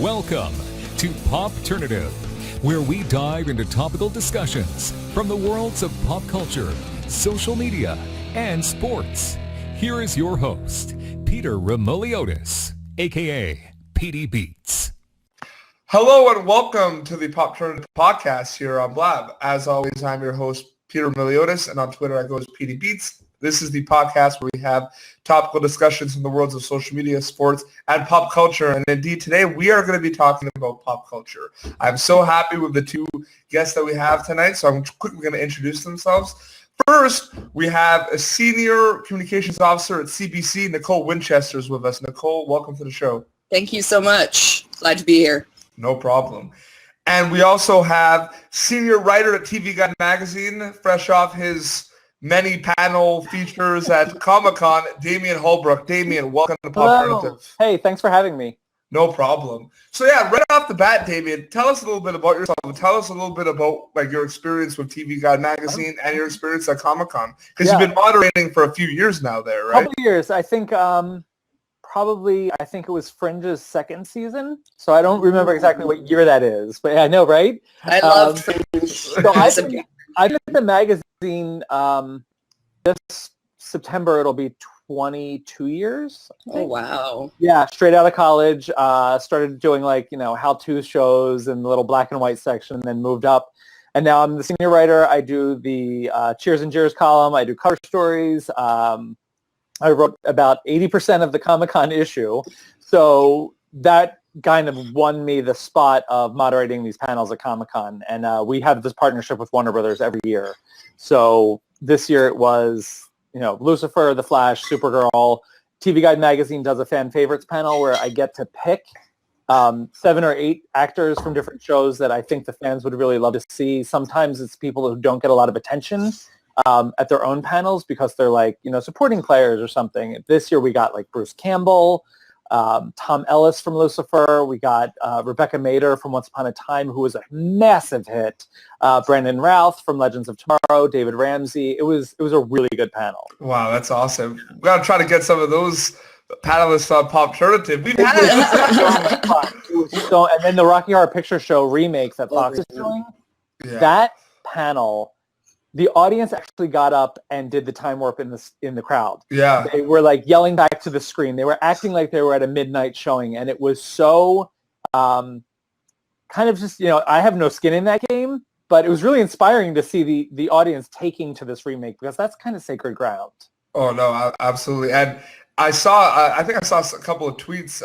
Welcome to Popternative, where we dive into topical discussions from the worlds of pop culture, social media, and sports. Here is your host, Peter Remoliotis, aka PD Beats. Hello and welcome to the Popternative podcast here on Blab. As always, I'm your host, Peter Remoliotis, and on Twitter I go as PD Beats. This is the podcast where we have topical discussions in the worlds of social media, sports, and pop culture. And indeed, today we are going to be talking about pop culture. I'm so happy with the two guests that we have tonight, so I'm quickly going to introduce themselves. First, we have a senior communications officer at CBC, Nicole Winchester, is with us. Nicole, welcome to the show. Thank you so much. Glad to be here. No problem. And we also have senior writer at TV Guide magazine, fresh off his many panel features at Comic-Con, Damien Holbrook. Damien, welcome to Popternative. Hey, thanks for having me. No problem. So yeah, right off the bat, Damien, tell us a little bit about yourself. Tell us a little bit about your experience with TV Guide magazine and your experience at Comic-Con, because you've been moderating for a few years now there, right? A couple years. I think I think it was Fringe's second season. So I don't remember exactly what year that is, but I know, right? I love Fringe. So I've been at the magazine this September. It'll be 22 years. Oh, wow. Yeah, straight out of college. Started doing how-to shows in the little black and white section, then moved up. And now I'm the senior writer. I do the Cheers and Jeers column. I do cover stories. I wrote about 80% of the Comic-Con issue. So that kind of won me the spot of moderating these panels at Comic-Con. And we have this partnership with Warner Brothers every year. So this year it was, Lucifer, The Flash, Supergirl. TV Guide magazine does a fan favorites panel where I get to pick 7 or 8 actors from different shows that I think the fans would really love to see. Sometimes it's people who don't get a lot of attention at their own panels because they're supporting players or something. This year we got Bruce Campbell, Tom Ellis from Lucifer. We got Rebecca Mader from Once Upon a Time, who was a massive hit. Brandon Routh from Legends of Tomorrow. David Ramsey. It was a really good panel. Wow, that's awesome. We got to try to get some of those panelists on Popternative. We've had it. And then the Rocky Horror Picture Show remake that Fox is doing. Yeah. That panel, the audience actually got up and did the time warp in the crowd. Yeah. They were yelling back to the screen. They were acting like they were at a midnight showing, and it was so kind of just, I have no skin in that game, but it was really inspiring to see the audience taking to this remake because that's kind of sacred ground. Oh, no, absolutely. And I saw a couple of tweets.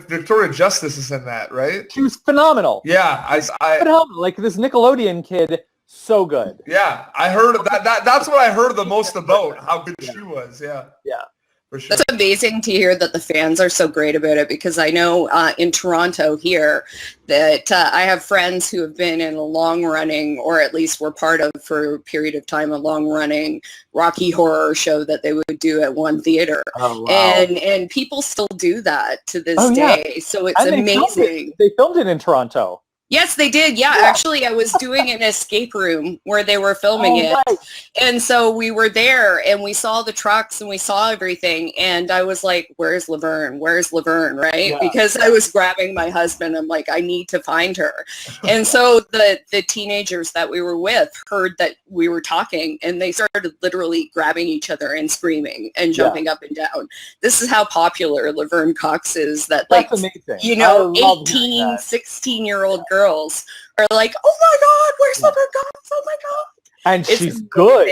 Victoria Justice is in that, right? She was phenomenal. Yeah. Phenomenal. This Nickelodeon kid. So good. Yeah, I heard of that. That's what I heard the most about, how good she was. Yeah. Yeah. For sure. That's amazing to hear that the fans are so great about it, because I know in Toronto here that I have friends who have been in a long-running, or at least were part of for a period of time, a long-running Rocky Horror show that they would do at one theater. Oh, wow. And people still do that to this day. So it's amazing. They filmed it in Toronto. Yes, they did. Yeah, actually, I was doing an escape room where they were filming it. Right. And so we were there and we saw the trucks and we saw everything. And I was like, where's Laverne? Where's Laverne? Right? Yeah. Because I was grabbing my husband. I'm like, I need to find her. And so the teenagers that we were with heard that we were talking, and they started literally grabbing each other and screaming and jumping up and down. This is how popular Laverne Cox is, that 18, 16-year-old girls are like, oh my God, where's Laverne Cox? Oh my God. And she's good.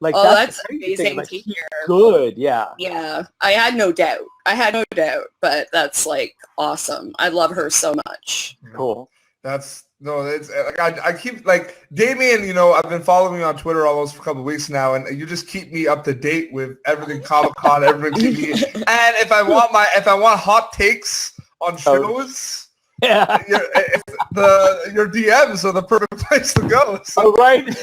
That's amazing to hear. Good, yeah. Yeah, I had no doubt, but that's awesome. I love her so much. Cool. It's I keep Damien, I've been following you on Twitter almost for a couple of weeks now, and you just keep me up to date with everything Comic-Con, everything TV. And if I want hot takes on shows, yeah, your DMs are the perfect place to go. So. Oh, right. You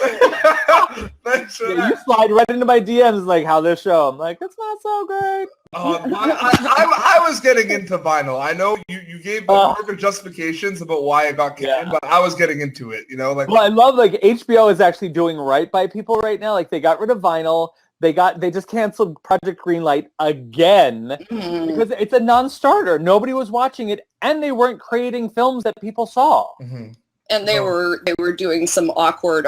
slide right into my DMs how this show. I'm like, it's not so great. I was getting into vinyl. I know you gave perfect justifications about why it got canned, but I was getting into it. Well, I love HBO is actually doing right by people right now. They got rid of vinyl. They just canceled Project Greenlight again because it's a non-starter. Nobody was watching it, and they weren't creating films that people saw. Mm-hmm. And they were doing some awkward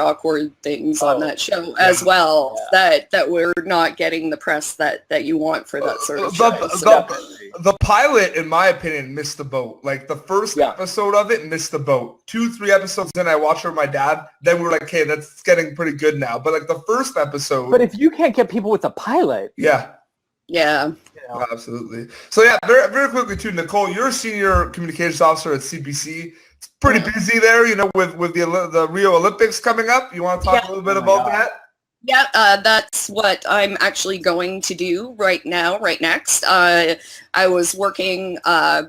things on that show as well that were not getting the press that you want for that sort of show. The pilot, in my opinion, missed the boat. Like the first episode of it missed the boat. 2-3 episodes in, I watched it with my dad. Then we were like, "Okay, that's getting pretty good now." But like the first episode. But if you can't get people with a pilot, yeah. Oh, absolutely. So yeah, very very quickly too, Nicole, you're a senior communications officer at CBC. It's pretty busy there, with the Rio Olympics coming up. You want to talk a little bit about that? Yeah, that's what I'm actually going to do right next. I was working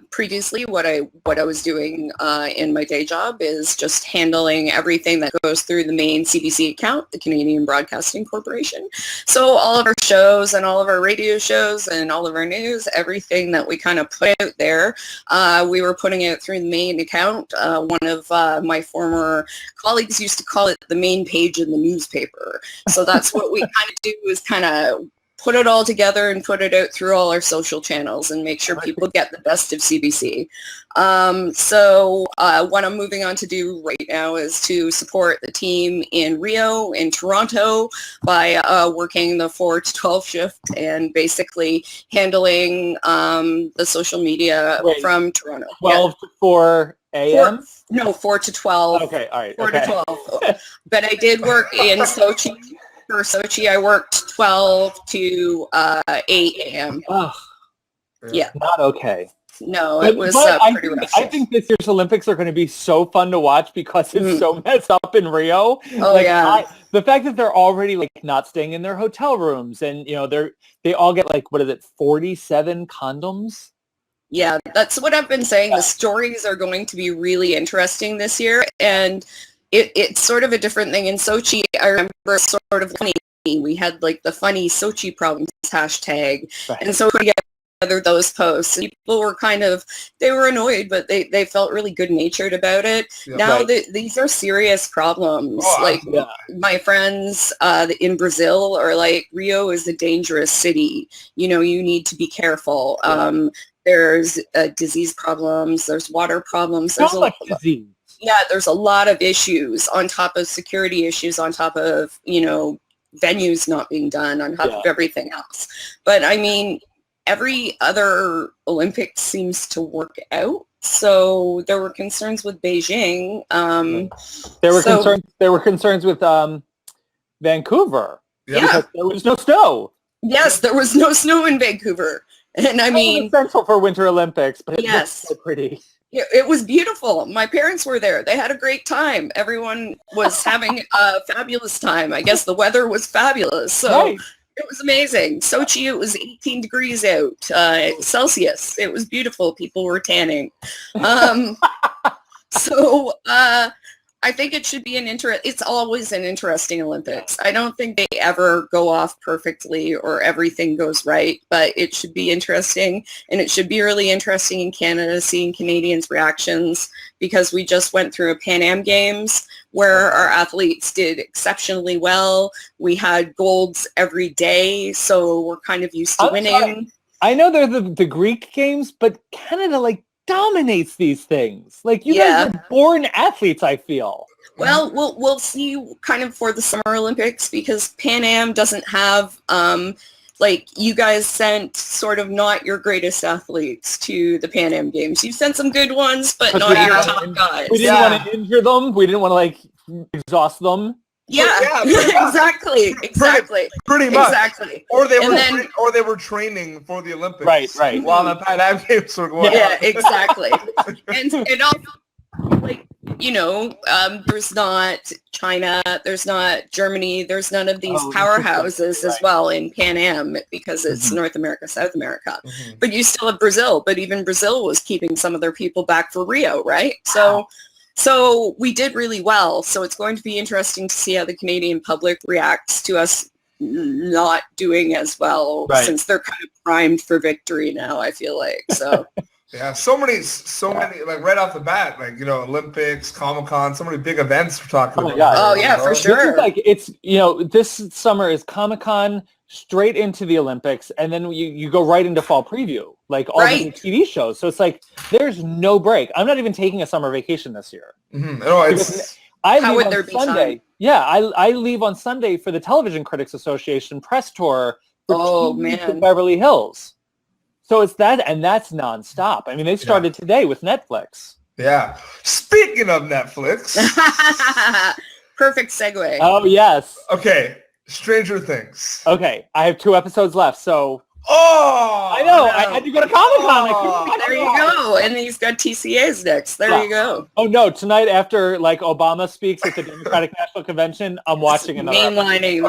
previously. What I was doing in my day job is just handling everything that goes through the main CBC account, the Canadian Broadcasting Corporation. So all of our shows and all of our radio shows and all of our news, everything that we kind of put out there, we were putting it through the main account. One of my former colleagues used to call it the main page in the newspaper. So that's what we kind of do, is kind of put it all together and put it out through all our social channels and make sure people get the best of CBC. So what I'm moving on to do right now is to support the team in Rio, in Toronto, by working the 4 to 12 shift and basically handling the social media from Toronto. 12 to 4 a.m.? 4 to 12. Okay, all right. 4 to 12. But I did work in Sochi. For Sochi, I worked 12 to 8 a.m. Oh, yeah. Not okay. No, it was pretty rough. I think this year's Olympics are going to be so fun to watch because it's so messed up in Rio. Oh, the fact that they're already not staying in their hotel rooms, and they all get 47 condoms. Yeah, that's what I've been saying. The stories are going to be really interesting this year, and it's sort of a different thing in Sochi. I remember sort of funny. We had the funny Sochi problems hashtag, and so putting together those posts, and people were they were annoyed, but they felt really good-natured about it. Yeah. Now these are serious problems. My friends in Brazil are Rio is a dangerous city. You need to be careful. There's disease problems. There's water problems. There's so much disease. Yeah, there's a lot of issues on top of security issues, on top of, venues not being done, on top of everything else. But I mean, every other Olympics seems to work out. So there were concerns with Beijing. There were concerns with Vancouver. Yeah. Because there was no snow. Yes, there was no snow in Vancouver. And I mean, essential for Winter Olympics, but it looks so pretty. It was beautiful. My parents were there. They had a great time. Everyone was having a fabulous time. I guess the weather was fabulous. So it was amazing. Sochi, it was 18 degrees out, Celsius. It was beautiful. People were tanning. I think it should be it's always an interesting Olympics. I don't think they ever go off perfectly or everything goes right, but it should be interesting, and it should be really interesting in Canada seeing Canadians' reactions, because we just went through a Pan Am Games where our athletes did exceptionally well. We had golds every day, so we're kind of used to winning. I know they're the Greek Games, but Canada dominates these things. You guys are born athletes, I feel. Well, we'll see kind of for the Summer Olympics, because Pan Am doesn't have you guys sent sort of not your greatest athletes to the Pan Am Games. You sent some good ones, but not your top guys. We didn't want to injure them. We didn't want to exhaust them. Yeah, exactly. Pretty much. Exactly. Or they were training for the Olympics. Right. While the Pan Am Games were going on. Yeah, exactly. and also, there's not China, there's not Germany, there's none of these powerhouses as well in Pan Am, because it's North America, South America. Mm-hmm. But you still have Brazil, but even Brazil was keeping some of their people back for Rio, right? So we did really well. So it's going to be interesting to see how the Canadian public reacts to us not doing as well, since they're kind of primed for victory now, I feel like. So Yeah, so many, like right off the bat, like, you know, Olympics, Comic-Con, so many big events we're talking Oh my about. God. Oh, yeah, for sure. This is like, it's, you know, this summer is Comic-Con straight into the Olympics, and then you go right into fall preview, like all the new TV shows. So it's like, there's no break. I'm not even taking a summer vacation this year. Mm-hmm. No, How would there be Sunday. time? Yeah, I leave on Sunday for the Television Critics Association press tour for 2 weeks in Beverly Hills. So it's that, and that's nonstop. I mean, they started today with Netflix. Yeah. Speaking of Netflix. Perfect segue. Oh, yes. Okay. Stranger Things. Okay. I have 2 episodes left, so. Oh! I know. I had to go to Comic-Con. There you go. And he's got TCAs next. There you go. Oh, no. Tonight, after, like, Obama speaks at the Democratic National Convention, I'm watching another mainlining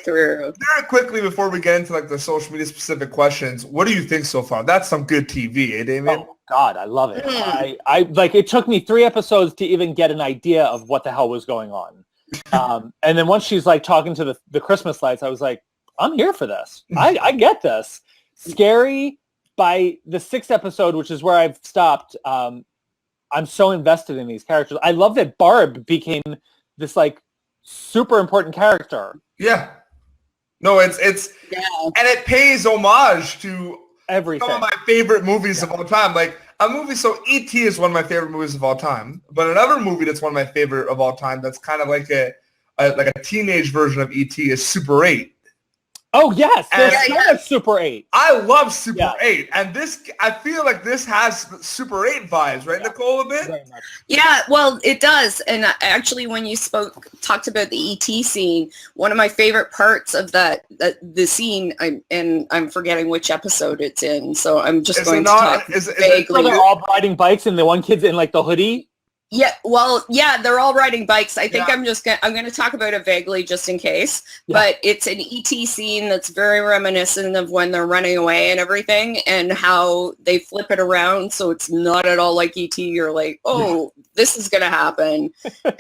through. Very quickly, before we get into, like, the social media specific questions, what do you think so far? That's some good TV, eh, Damien? Oh, God, I love it. I like, it took me 3 episodes to even get an idea of what the hell was going on. And then once she's, like, talking to the Christmas lights, I was like, I'm here for this. I get this. Scary. By the 6th episode, which is where I've stopped, I'm so invested in these characters. I love that Barb became this like super important character. Yeah. No, it's and it pays homage to everything. Some of my favorite movies of all time. Like a movie, so E.T. is one of my favorite movies of all time. But another movie that's one of my favorite of all time that's kind of like a teenage version of E.T. is Super 8. Oh, yes. There's so much Super 8. I love Super 8. And this, I feel like this has Super 8 vibes, right, Nicole, a bit? Very much. Yeah, well, it does. And actually, when you talked about the ET scene, one of my favorite parts of the scene, I'm forgetting which episode it's in, so I'm just going to talk vaguely. They're all riding bikes and the one kid's in, like, the hoodie? Yeah, well, yeah, they're all riding bikes. I think I'm going to talk about it vaguely just in case. Yeah. But it's an ET scene that's very reminiscent of when they're running away and everything, and how they flip it around so it's not at all like ET. You're like, oh, this is going to happen,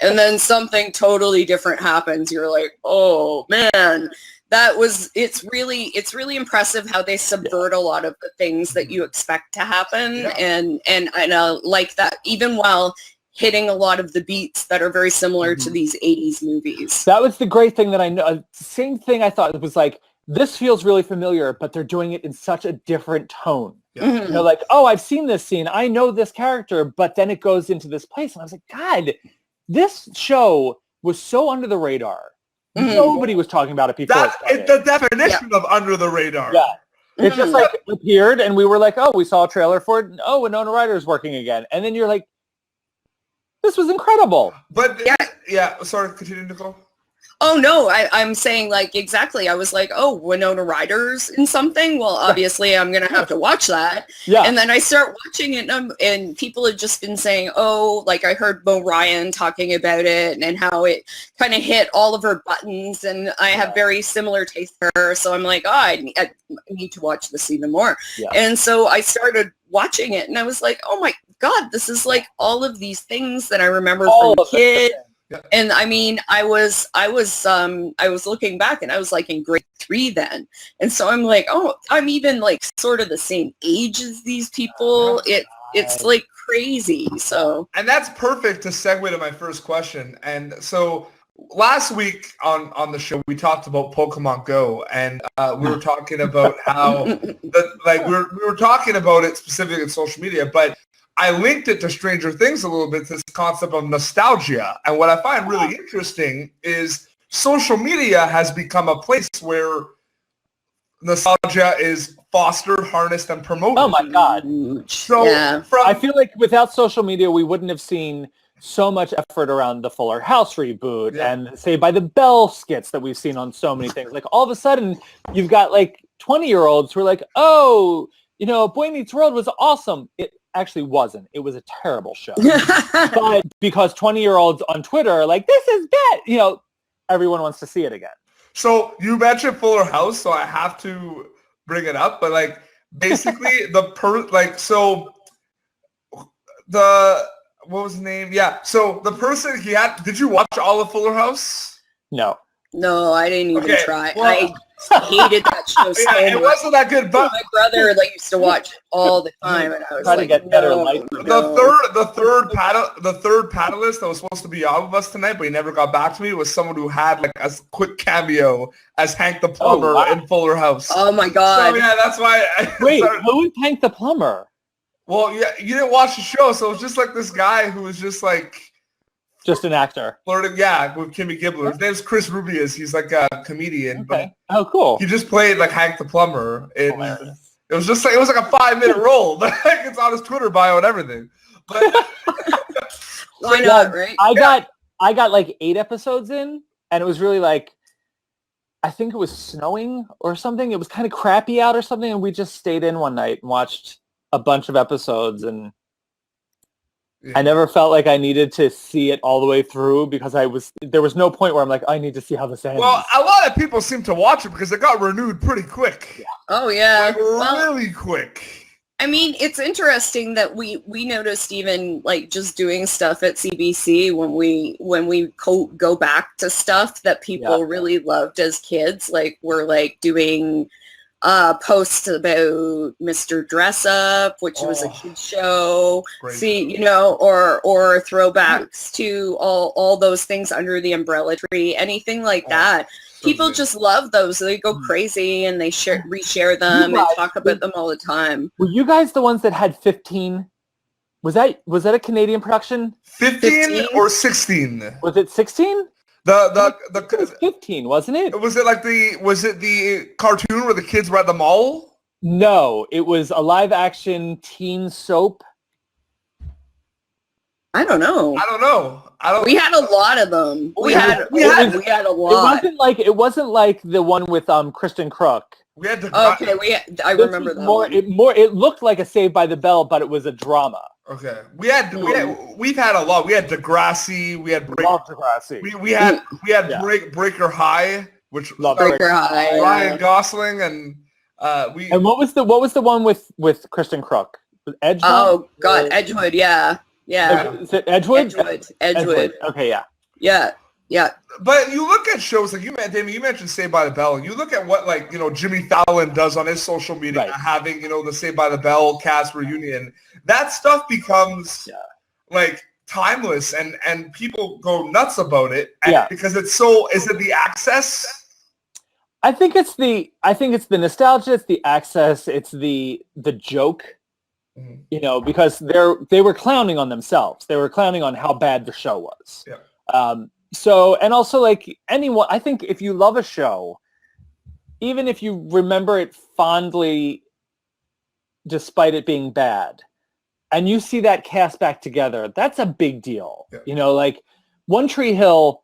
and then something totally different happens. You're like, oh man. It's really impressive how they subvert a lot of the things that you expect to happen, and I like that even while hitting a lot of the beats that are very similar to these 80s movies. That was the great thing that I know. Same thing I thought. It was like, this feels really familiar, but they're doing it in such a different tone. Yeah. Mm-hmm. You know, like, oh, I've seen this scene. I know this character, but then it goes into this place. And I was like, God, this show was so under the radar. Mm-hmm. Nobody was talking about it before. It's the definition of under the radar. Yeah. It just like appeared and we were like, oh, we saw a trailer for it. Oh, Winona Ryder's working again. And then you're like, this was incredible. But sorry, continue, Nicole. Oh no, I'm saying like exactly. I was like, oh, Winona Ryder's in something. Well, obviously, I'm gonna have to watch that. Yeah. And then I start watching it, and people have just been saying, oh, like I heard Mo Ryan talking about it and how it kind of hit all of her buttons, and I have very similar taste to her. So I'm like, oh, I need to watch this even more. Yeah. And so I started watching it, and I was like, oh my God, this is like all of these things that I remember from a kid. And I mean, I was looking back and I was like in grade 3 then. And so I'm like, oh, I'm even like sort of the same age as these people. It's like crazy. So. And that's perfect to segue to my first question. And so last week on the show, we talked about Pokemon Go, and we were talking about how we were talking about it specifically in social media, but I linked it to Stranger Things a little bit, this concept of nostalgia. And what I find really interesting is social media has become a place where nostalgia is fostered, harnessed, and promoted. Oh my God. So I feel like without social media, we wouldn't have seen so much effort around the Fuller House reboot and Saved by the Bell skits that we've seen on so many things. Like all of a sudden, you've got like 20-year-olds who are like, oh, you know, Boy Meets World was awesome. It actually wasn't. It was a terrible show. But because 20-year-olds on Twitter are like, this is bad, you know, everyone wants to see it again. So you mentioned Fuller House, so I have to bring it up. But like, basically, what was his name? Yeah. So the person did you watch all of Fuller House? No. No, I didn't even Okay, try. well- I hated that show so Yeah, it much. wasn't that good, but My brother used to watch it all the time, and I was Try to like, get better no, light. the third panelist that was supposed to be on with us tonight, but he never got back to me, was someone who had like a quick cameo as Hank the Plumber wow. in Fuller House. Oh my god! So yeah, that's why. Wait, sorry. who is Hank the Plumber? Well, yeah, you didn't watch the show, so it was just like this guy who was just like Just an actor. flirting, yeah, with Kimmy Gibbler. His name's Chris Rubius. He's like a comedian, Okay. Oh, cool. but he just played like Hank the Plumber. Hilarious. It was just like it was like a 5-minute role. Like it's on his Twitter bio and everything. But Why not, right? I got like 8 episodes in, and it was really like, I think it was snowing or something. It was kind of crappy out or something, and we just stayed in one night and watched a bunch of episodes, and yeah. I never felt like I needed to see it all the way through because there was no point where I'm like, I need to see how this ends. Well, a lot of people seem to watch it because it got renewed pretty quick. Yeah. Oh yeah. Like, Well, really quick. I mean, it's interesting that we noticed even like just doing stuff at CBC when we go back to stuff that people really loved as kids. Like we're like doing posts about Mr. Dress Up, which was a kid show. Great See, show. you know, or throwbacks to all those things under the umbrella tree, anything like that. So People good. just love those. They go crazy and they reshare them and talk about them all the time. Were you guys the ones that had 15? Was that a Canadian production? 15 or 16? Was it 16? The It was 15, wasn't it? was it like the cartoon where the kids were at the mall? No, it was a live action teen soap. I don't know. I don't know. We had a lot of them. We had a It lot. It wasn't like the one with Kristen Crook. We had to. Okay, I This remember was that. more. One. It looked like a Saved by the Bell, but it was a drama. Okay, we've had a lot. We had Degrassi. We had Love Degrassi. we had Yeah. Breaker High, which Love Breaker High. Ryan Gosling and we. And what was the one with Kristen Crook? Edgewood? Oh God, Edgewood. Yeah. Is it Edgewood? Edgewood. Okay, yeah. Yeah. But you look at shows like Damien, you mentioned Saved by the Bell. You look at what Jimmy Fallon does on his social media, Right. having the Saved by the Bell cast reunion. That stuff becomes like timeless, and people go nuts about it. Because it's so. Is it the access? I think it's the nostalgia, it's the access, it's the joke. Because they were clowning on themselves. They were clowning on how bad the show was. Yeah. So, and also like anyone, I think if you love a show, even if you remember it fondly, despite it being bad, and you see that cast back together, that's a big deal. Yeah. Like One Tree Hill,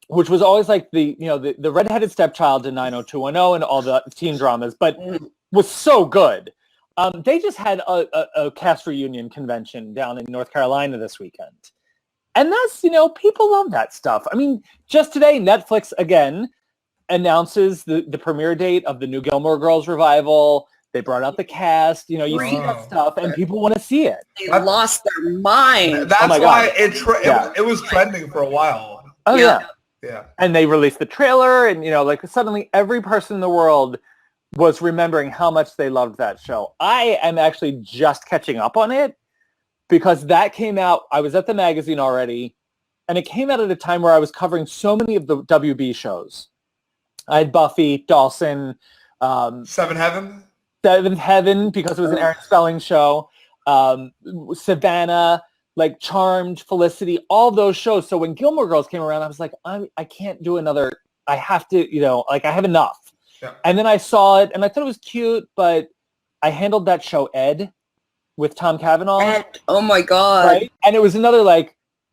which was always like the redheaded stepchild in 90210 and all the teen dramas, but was so good. They just had a cast reunion convention down in North Carolina this weekend. And that's, people love that stuff. I mean, just today, Netflix, again, announces the premiere date of the new Gilmore Girls revival. They brought out the cast. You see that stuff, and people want to see it. They lost their mind. That's why God. it was trending for a while. Oh, yeah. Yeah. And they released the trailer, and, suddenly every person in the world was remembering how much they loved that show. I am actually just catching up on it because that came out, I was at the magazine already, and it came out at a time where I was covering so many of the WB shows. I had Buffy, Dawson, Seventh Heaven, because it was an Aaron Spelling show, Savannah, like Charmed, Felicity, all those shows. So when Gilmore Girls came around, I was like, I can't do another, I have to, I have enough. Yeah. And then I saw it, and I thought it was cute, but I handled that show, Ed, with Tom Cavanaugh. Ed, oh my God. Right? And it was another,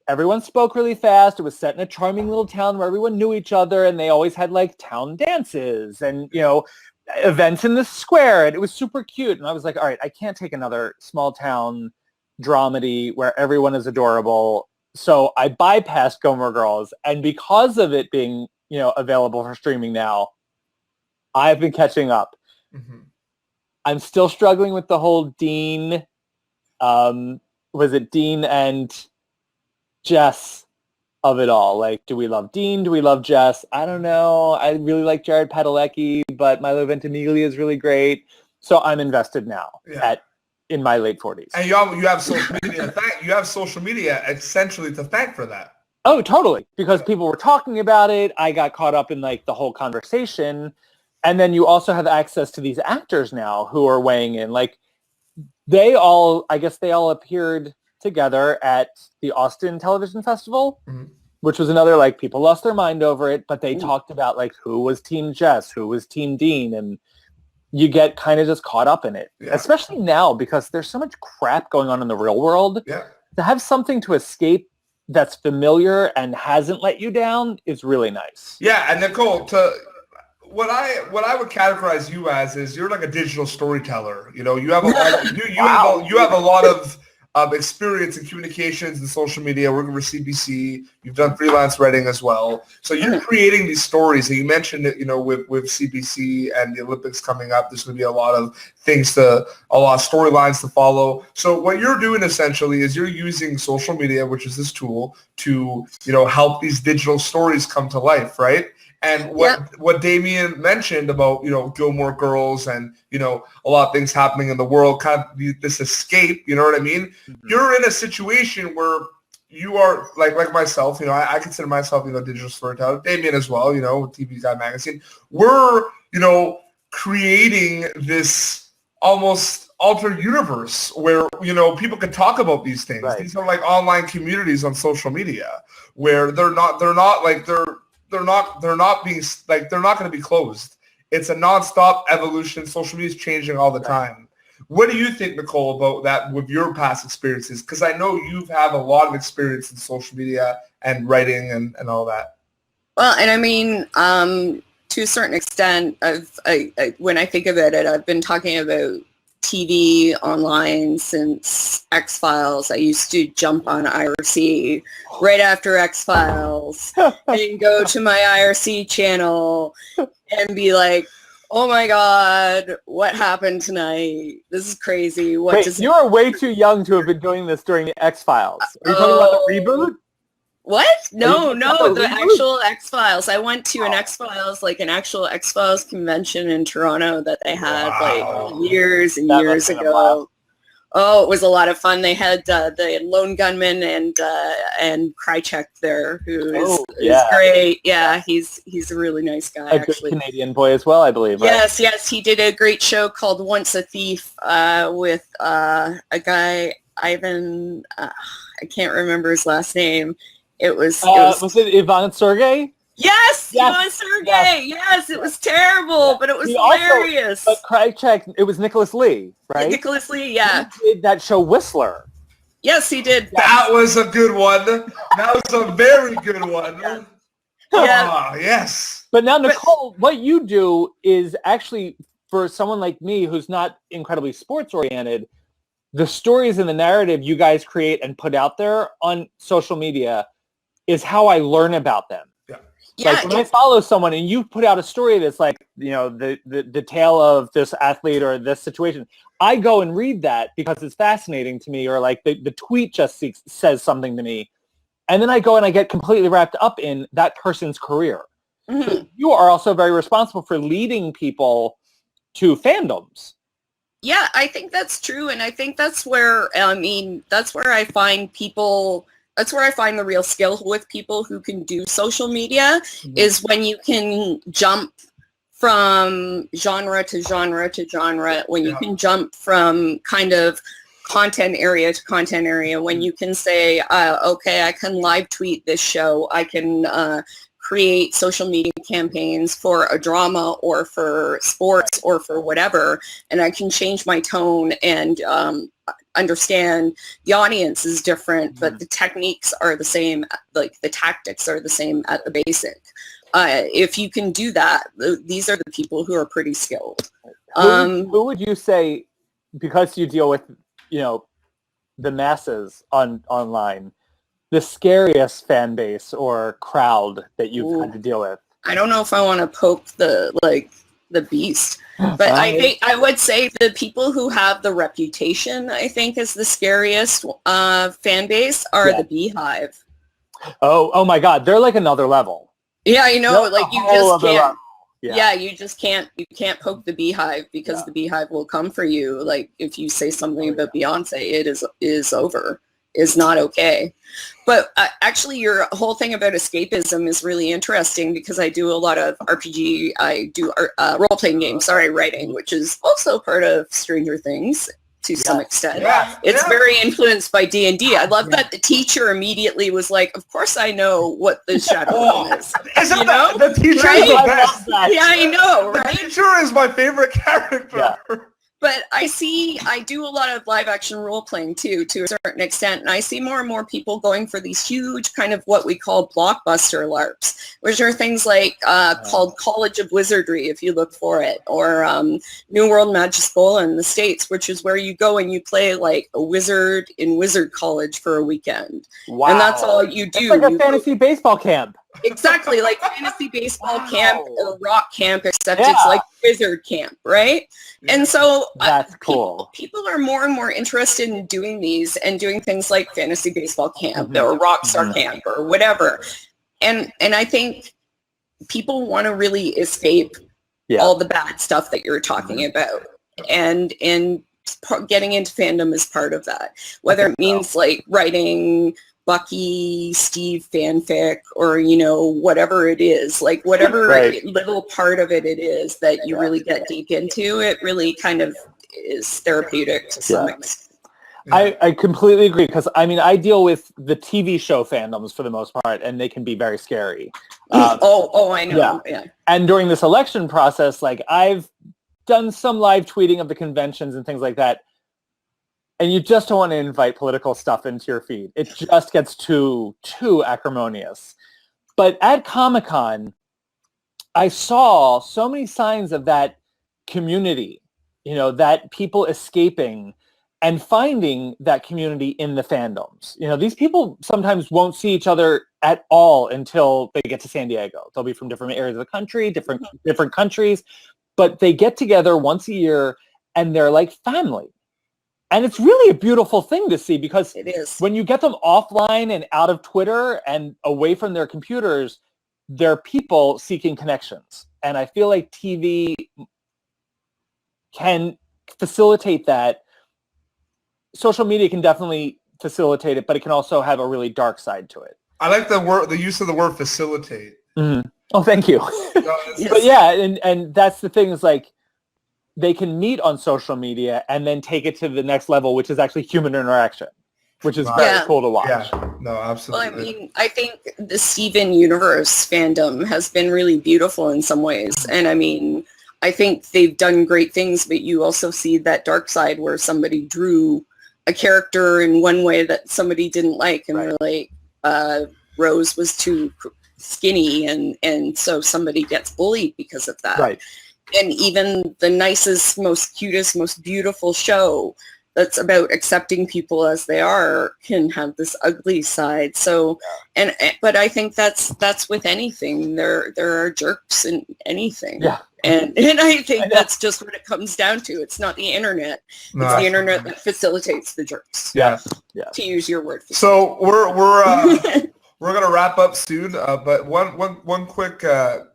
everyone spoke really fast. It was set in a charming little town where everyone knew each other, and they always had, town dances and, events in the square, and it was super cute. And I was like, all right, I can't take another small town dramedy where everyone is adorable. So I bypassed Gilmore Girls, and because of it being, available for streaming now, I've been catching up. Mm-hmm. I'm still struggling with the whole Dean, was it Dean and Jess of it all. Like, do we love Dean? Do we love Jess? I don't know. I really like Jared Padalecki, but Milo Ventimiglia is really great. So I'm invested now in my late 40s. And you have social media. You have social media essentially to thank for that. Oh, totally. Because people were talking about it. I got caught up in like the whole conversation. And then you also have access to these actors now who are weighing in. Like I guess they all appeared together at the Austin Television Festival, which was another, like, people lost their mind over it, but they talked about like who was Team Jess, who was Team Dean, and you get kind of just caught up in it, especially now because there's so much crap going on in the real world. Yeah. To have something to escape that's familiar and hasn't let you down is really nice. Yeah, and Nicole, what I would categorize you as is you're like a digital storyteller. You know, you have a lot of, you have a lot of experience in communications and social media, working for CBC. You've done freelance writing as well. So you're creating these stories. And you mentioned it, you know, with CBC and the Olympics coming up, there's going to be a lot of storylines to follow. So what you're doing essentially is you're using social media, which is this tool, to, you know, help these digital stories come to life, right? And what Damien mentioned about, you know, Gilmore Girls and, you know, a lot of things happening in the world, kind of this escape, you know what I mean? Mm-hmm. You're in a situation where you are, like myself, you know, I consider myself, you know, digital storyteller, Damien as well, you know, TV Guide Magazine. We're, you know, creating this almost altered universe where, you know, people can talk about these things. Right. These are like online communities on social media where they're not going to be closed. It's a nonstop evolution. Social media is changing all the time. What do you think, Nicole, about that with your past experiences? Because I know you've had a lot of experience in social media and writing and all that. Well, and I mean, to a certain extent, when I think about it, I've been talking about TV online since X-Files. I used to jump on IRC right after X-Files and go to my IRC channel and be like, oh my God, what happened tonight? This is crazy. You are way too young to have been doing this during the X-Files. Are you talking about the reboot? What? No, the actual X-Files. I went to an X-Files, like an actual X-Files convention in Toronto that they had like years and years ago. Oh, it was a lot of fun. They had the Lone Gunman and Krychek there, who is great. Yeah, he's a really nice guy. A good Canadian boy as well, I believe. Right? Yes. He did a great show called Once a Thief with a guy, Ivan. I can't remember his last name. It was it Ivan Sergey? Yes, Ivan Sergey. Yes, it was terrible, but it was hilarious. But Krychek, it was Nicholas Lee, right? Nicholas Lee, yeah. He did that show Whistler. Yes, he did. That was a good one. That was a very good one. Yeah. Oh, yes. But now, Nicole, what you do is actually, for someone like me who's not incredibly sports-oriented, the stories and the narrative you guys create and put out there on social media is how I learn about them. Like when I follow someone and you put out a story that's like, you know, the tale of this athlete or this situation, I go and read that because it's fascinating to me, or like the tweet just says something to me. And then I go and I get completely wrapped up in that person's career. Mm-hmm. So you are also very responsible for leading people to fandoms. Yeah, I think that's true. And I think that's where I find people... That's where I find the real skill with people who can do social media, is when you can jump from genre to genre to genre, when you can jump from kind of content area to content area, when you can say, okay, I can live tweet this show, I can create social media campaigns for a drama or for sports or for whatever, and I can change my tone and understand the audience is different, but the techniques are the same, like the tactics are the same at the basic. If you can do that, these are the people who are pretty skilled. Who would you say, because you deal with, you know, the masses online, the scariest fan base or crowd that you've had to deal with? I don't know if I want to poke the beast, but I would say the people who have the reputation, I think, is the scariest fan base are the Beehive. Oh my God, they're like another level. Yeah, I know. They're Like a you whole just other can't. level. Yeah, you just can't poke the beehive because Yeah. the beehive will come for you. Like if you say something about Beyonce, it is over. Is not okay. But actually, your whole thing about escapism is really interesting because I do a lot of RPG. I do role-playing games. Writing, which is also part of Stranger Things to some extent. Yeah. It's Yeah. very influenced by D&D. I love that the teacher immediately was like, "Of course, I know what the Shadow Realm is." Isn't You know? the teacher Right? is the I best? love that. Yeah, I know, The right? teacher is my favorite character. Yeah. But I do a lot of live action role playing too, to a certain extent. And I see more and more people going for these huge kind of what we call blockbuster LARPs, which are things like called College of Wizardry, if you look for it, or New World Magischola in the States, which is where you go and you play like a wizard in Wizard College for a weekend. Wow. And that's all you do. It's like a You fantasy baseball camp. Exactly, like fantasy baseball camp Wow. or rock camp, except Yeah. it's like wizard camp, right? And so That's cool. people are more and more interested in doing these and doing things like fantasy baseball camp Mhm. or rock star camp or whatever. And I think people want to really escape all the bad stuff that you're talking about. And getting into fandom is part of that. Whether it means like writing Bucky, Steve fanfic, or, whatever it is, like whatever little part of it is that you really get deep into, it really kind of is therapeutic to some extent. I completely agree because, I deal with the TV show fandoms for the most part, and they can be very scary. I know. Yeah. And during this election process, like I've done some live tweeting of the conventions and things like that. And you just don't want to invite political stuff into your feed. It just gets too acrimonious. But at Comic-Con, I saw so many signs of that community, that people escaping and finding that community in the fandoms. These people sometimes won't see each other at all until they get to San Diego. They'll be from different areas of the country, different countries, but they get together once a year and they're like family. And it's really a beautiful thing to see because it is. When you get them offline and out of Twitter and away from their computers, they're people seeking connections. And I feel like TV can facilitate that. Social media can definitely facilitate it, but it can also have a really dark side to it. I like the use of the word facilitate. Mm-hmm. Oh, thank you. But yeah, and that's the thing is like, they can meet on social media and then take it to the next level, which is actually human interaction, which is very cool to watch. Yeah, no, absolutely. Well, I think the Steven Universe fandom has been really beautiful in some ways. And I think they've done great things, but you also see that dark side where somebody drew a character in one way that somebody didn't like. And they're like, Rose was too skinny. And so somebody gets bullied because of that. Right. And even the nicest, most cutest, most beautiful show that's about accepting people as they are can have this ugly side. So, but I think that's with anything. There are jerks in anything. Yeah. And I think that's just what it comes down to. It's not the internet. It's the internet that facilitates the jerks. Yeah. To use your word. So we're gonna wrap up soon, but one quick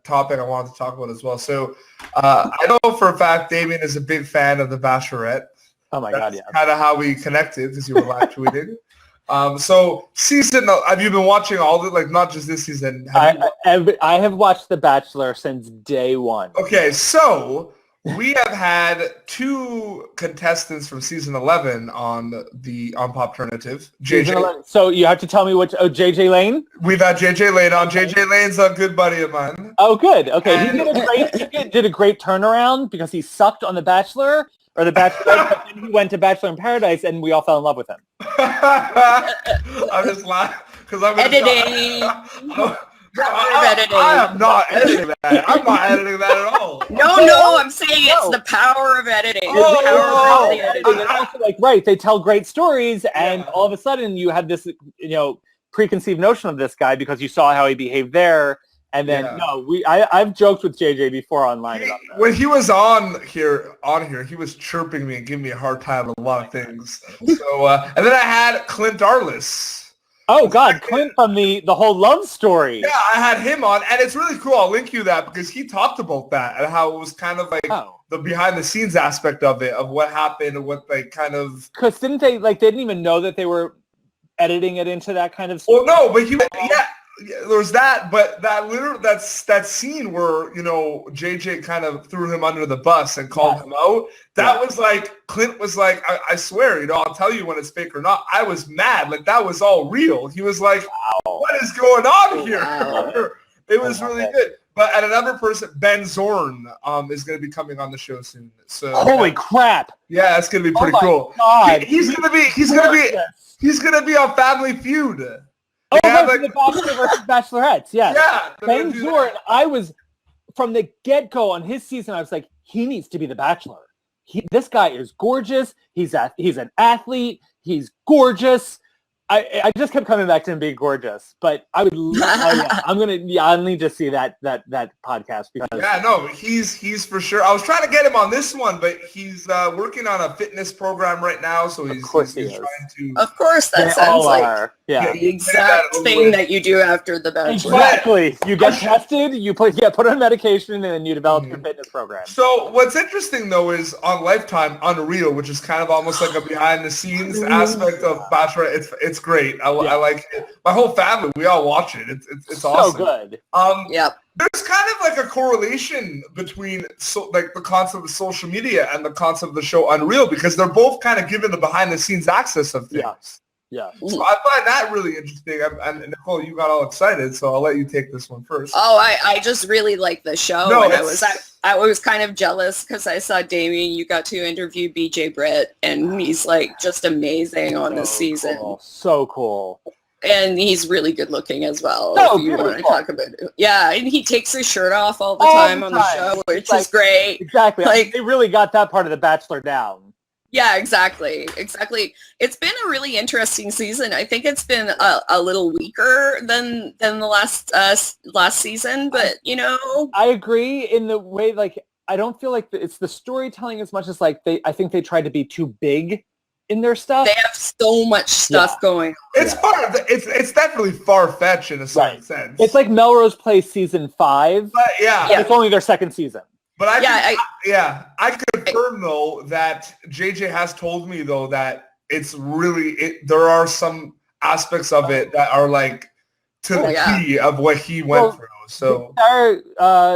topic I wanted to talk about as well. So I know for a fact Damien is a big fan of The Bachelorette. Oh my God, yeah. Kind of how we connected because you were live tweeting. So have you been watching all the, like, not just this season? I have watched The Bachelor since day one. Okay, so we have had 2 contestants from season 11 on Popternative. JJ. So you have to tell me which. Oh, JJ Lane. We've had JJ Lane on. JJ Lane's a good buddy of mine. Oh, good. Okay, And- he did a great turnaround because he sucked on The Bachelor or The Bachelor, but then he went to Bachelor in Paradise, and we all fell in love with him. I'm just laughing because I'm Editing. I am not editing that. I'm not editing that at all. No, I'm saying it's the power of editing. Oh, The power of the editing. And also, like, right, they tell great stories, and all of a sudden you have this, preconceived notion of this guy because you saw how he behaved there, and then I've joked with JJ before online about that. When he was on here, he was chirping me and giving me a hard time with a lot of things. So, and then I had Clint Arliss. Oh God, Clint from the whole love story. Yeah, I had him on, and it's really cool. I'll link you that because he talked about that and how it was kind of like the behind the scenes aspect of it, of what happened and what like kind of. Because didn't they they didn't even know that they were editing it into that kind of. Well, no, but there was that, but that scene where JJ kind of threw him under the bus and called him out. That was like Clint was like, I swear, I'll tell you when it's fake or not. I was mad, like that was all real. He was like, what is going on here? Wow. It was really good. But at another person, Ben Zorn is going to be coming on the show soon. So holy crap! Yeah, it's going to be pretty cool. God. He's going to be on Family Feud. Oh, the Bachelor versus Bachelorettes, yes. Yeah. Ben Zorn, I was, from the get-go on his season, I was like, he needs to be the Bachelor. This guy is gorgeous. He's an athlete. He's gorgeous. I just kept coming back to him being gorgeous, but I would. I'll need to see that podcast because he's for sure. I was trying to get him on this one, but he's working on a fitness program right now, so he's trying to. Of course, that sounds like the exact thing that you do after the Bachelor. Exactly, you get tested, you get put on medication, and then you develop your fitness program. So what's interesting though is on Lifetime, Unreal, which is kind of almost like a behind the scenes aspect of Bachelor. It's great. I like it. My whole family, we all watch it. It's awesome. So good. There's kind of like a correlation between the concept of social media and the concept of the show Unreal because they're both kind of given the behind the scenes access of things. Yeah. So I find that really interesting. And Nicole, you got all excited, so I'll let you take this one first. Oh, I just really like the show. No, and I was kind of jealous because I saw Damian, you got to interview BJ Britt, and he's like just amazing on this season. Cool. So cool. And he's really good looking as well. If you want to talk about it. Yeah, and he takes his shirt off all the time on the show, which is great. Exactly. Like they really got that part of the Bachelor down. Yeah, exactly. It's been a really interesting season. I think it's been a little weaker than the last season, but I agree in the way I don't feel like it's the storytelling as much as I think they tried to be too big in their stuff. They have so much stuff going on. It's definitely far-fetched in a certain sense. It's like Melrose Place season 5. But it's only their second season. But I confirm though that JJ has told me though that it's really there are some aspects of it that are like to the key of what he went through. So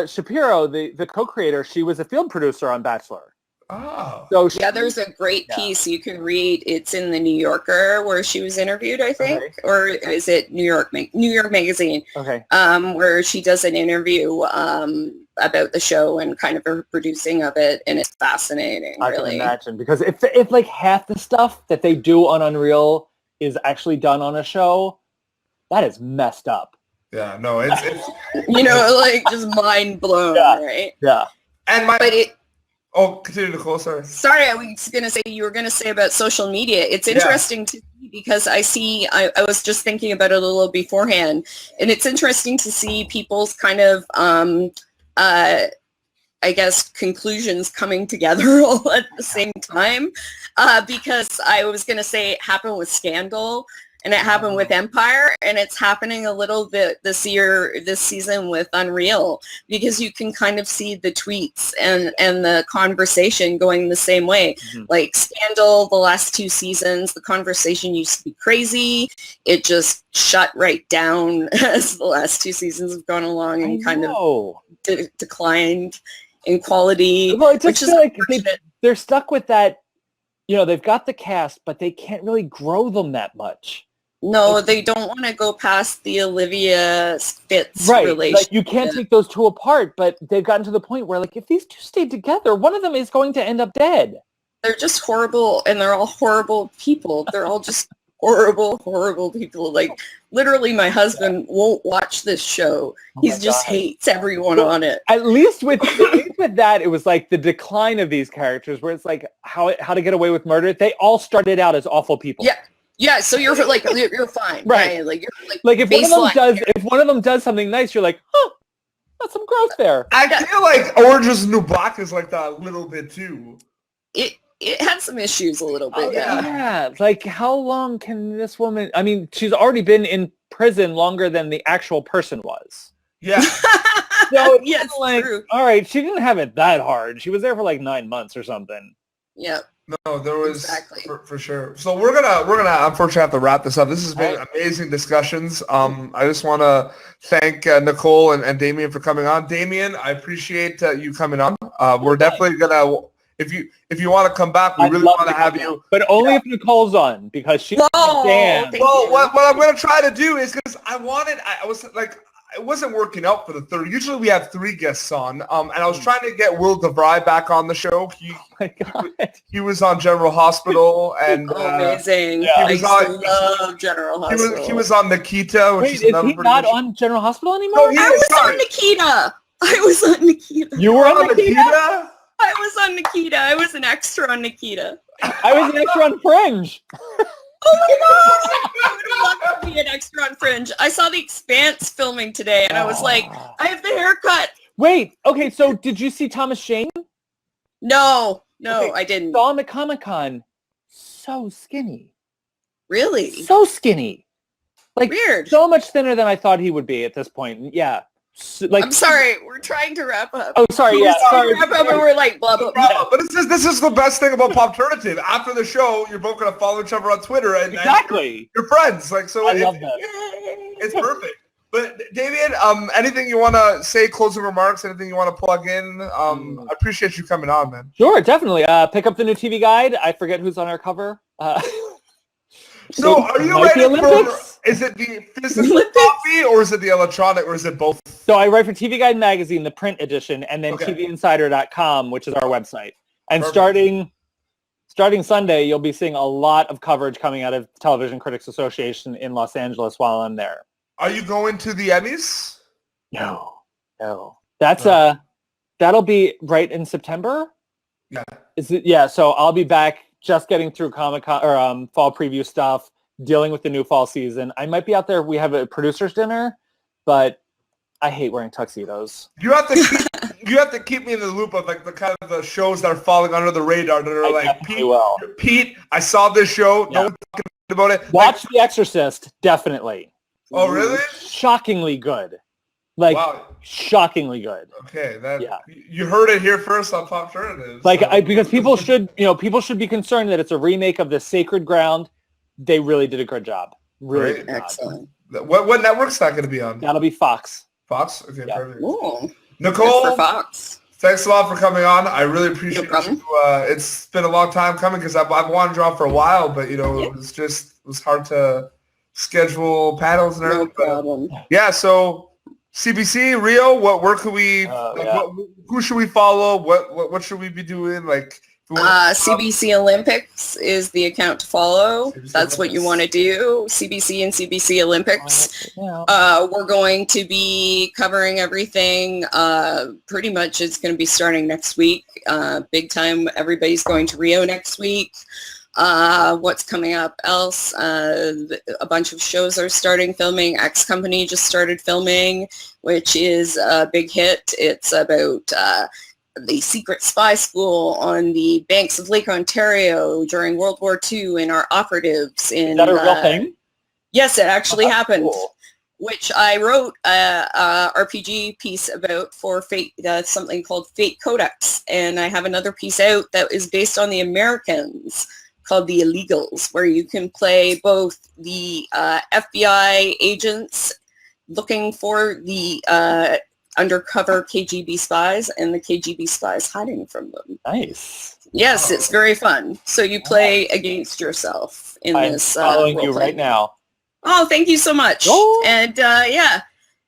Shapiro, the co-creator, she was a field producer on Bachelor. Oh. So there's a great piece you can read. It's in the New Yorker where she was interviewed, I think, or is it New York Magazine? Okay. Where she does an interview about the show and kind of her producing of it, and it's fascinating. I can imagine because if like half the stuff that they do on Unreal is actually done on a show, that is messed up. Yeah. No, it's just mind blown, right? Yeah. And continue, Nicole. Sorry, I was going to say, you were going to say about social media. It's interesting to see because I was just thinking about it a little beforehand, and it's interesting to see people's kind of, I guess, conclusions coming together all at the same time because I was going to say it happened with Scandal. And it happened with Empire, and it's happening a little bit this season with Unreal, because you can kind of see the tweets and the conversation going the same way. Mm-hmm. Like Scandal, the last 2 seasons, the conversation used to be crazy. It just shut right down as the last 2 seasons have gone along and kind of declined in quality. Well, it just feels like they're stuck with that. They've got the cast, but they can't really grow them that much. No, they don't want to go past the Olivia Spitz relationship. Like you can't take those 2 apart, but they've gotten to the point where if these 2 stayed together, one of them is going to end up dead. They're just horrible, and they're all horrible people. They're all just horrible people. Like literally my husband won't watch this show. He just hates everyone on it. At least with that, it was like the decline of these characters where it's like how to Get Away with Murder. They all started out as awful people. Yeah, so you're fine, right? Like if one of them does something nice, you're like, that's some growth there. I feel like Orange is the New Black is like that a little bit too. it had some issues a little bit. Yeah, like how long can this woman? I mean, she's already been in prison longer than the actual person was. Yeah. So it's Yes, like, true. all right, she didn't have it that hard. She was there for like 9 months or something. Yeah. No, there was Exactly. for sure. So we're gonna unfortunately have to wrap this up. This has been amazing discussions. I just want to thank Nicole and Damien for coming on. Damien, I appreciate you coming on. We're definitely gonna if you want to come back, we really want to have you. But only if Nicole's on, because she's Whoa, damn. thank Well, you. what I'm going to try to do is because I was like, it wasn't working out for the third. Usually we have 3 guests on, and I was trying to get Will DeVry back on the show. He was on General Hospital, and amazing. yeah. I used to love General Hospital. He was on Nikita, which Wait, is is another he pretty not good show. on General Hospital anymore? No, he I is. was Sorry. on Nikita. I was on Nikita. You were on Nikita? Nikita? I was on Nikita. I was an extra on Nikita. I was an extra on Fringe. Oh my god! I would love to be an extra on Fringe. I saw The Expanse filming today, and I was like, I have the haircut. Wait, okay, so did you see Thomas Shane? No, Okay, I didn't. Saw him at Comic-Con. So skinny. Really? So skinny. Like, Weird. so much thinner than I thought he would be at this point. Yeah. Like, I'm sorry. We're trying to wrap up. oh, sorry, yeah, sorry. Wrap up, and we're like, blah, blah, blah. But this is the best thing about Popternative. After the show, you're both going to follow each other on Twitter. And Exactly. you're friends. Like, so I love that. it's perfect. But Damien, anything you want to say, closing remarks, anything you want to plug in? I appreciate you coming on, man. Sure, definitely. Pick up the new TV guide. I forget who's on our cover. So are you might be ready for, Olympics? is it the physical copy or is it the electronic or is it both? So I write for TV Guide Magazine, the print edition, and then Okay. TVinsider.com, which is our website. And Perfect. starting Sunday, you'll be seeing a lot of coverage coming out of Television Critics Association in Los Angeles while I'm there. Are you going to the Emmys? No. That's that'll be right in September. Yeah. Is it? Yeah. So I'll be back just getting through Comic-Con or fall preview stuff, dealing with the new fall season. I might be out there. We have a producer's dinner, but I hate wearing tuxedos. You have to keep me in the loop of like the kind of the shows that are falling under the radar that are I like definitely will. Pete, I saw this show. No one's talking about it. Watch The Exorcist, definitely. Oh, really? Shockingly good. Like, Wow. shockingly good. Okay, Yeah. you heard it here first on Popternative. Like, so. because people should be concerned that it's a remake of The Sacred Ground. They really did a good job. Really Great. good job. Excellent. What network's that going to be on? That'll be Fox. Fox? Okay, Yeah. perfect. Ooh, good Nicole, for Fox. thanks a lot for coming on. I really appreciate No problem. you. It's been a long time coming because I've wanted you on for a while, but it was hard to schedule panels and No everything. But, problem. yeah, so CBC, Rio, where could we, who should we follow? What should we be doing? Like, if we want- CBC Olympics is the account to follow. CBC That's what you want to do. CBC and CBC Olympics. Yeah. We're going to be covering everything. Pretty much it's going to be starting next week. Big time. Everybody's going to Rio next week. What's coming up else? A bunch of shows are starting filming. X Company just started filming, which is a big hit. It's about the secret spy school on the banks of Lake Ontario during World War II and our operatives in... Is that a real thing? Yes, it actually happened. Cool. Which I wrote a RPG piece about for Fate, something called Fate Codex. And I have another piece out that is based on the Americans called The Illegals, where you can play both the FBI agents looking for the undercover KGB spies and the KGB spies hiding from them. Nice. Yes, it's very fun. So you play against yourself in I'm this following you role-playing. right now. Oh, thank you so much. Oh. And yeah,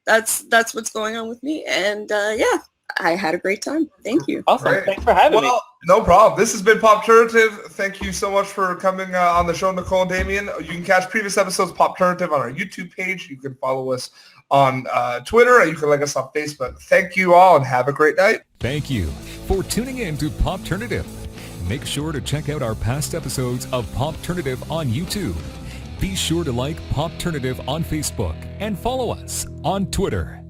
that's what's going on with me. And yeah, I had a great time. Thank you. Awesome. Great. Thanks for having me. Well, no problem. This has been Popternative. Thank you so much for coming on the show, Nicole and Damien. You can catch previous episodes of Popternative on our YouTube page. You can follow us on Twitter, and you can like us on Facebook. Thank you all, and have a great night. Thank you for tuning in to Popternative. Make sure to check out our past episodes of Popternative on YouTube. Be sure to like Popternative on Facebook and follow us on Twitter.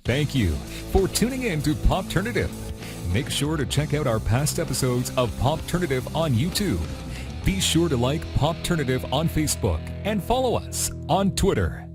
Thank you for tuning in to Popternative. Make sure to check out our past episodes of Popternative on YouTube. Be sure to like Popternative on Facebook and follow us on Twitter.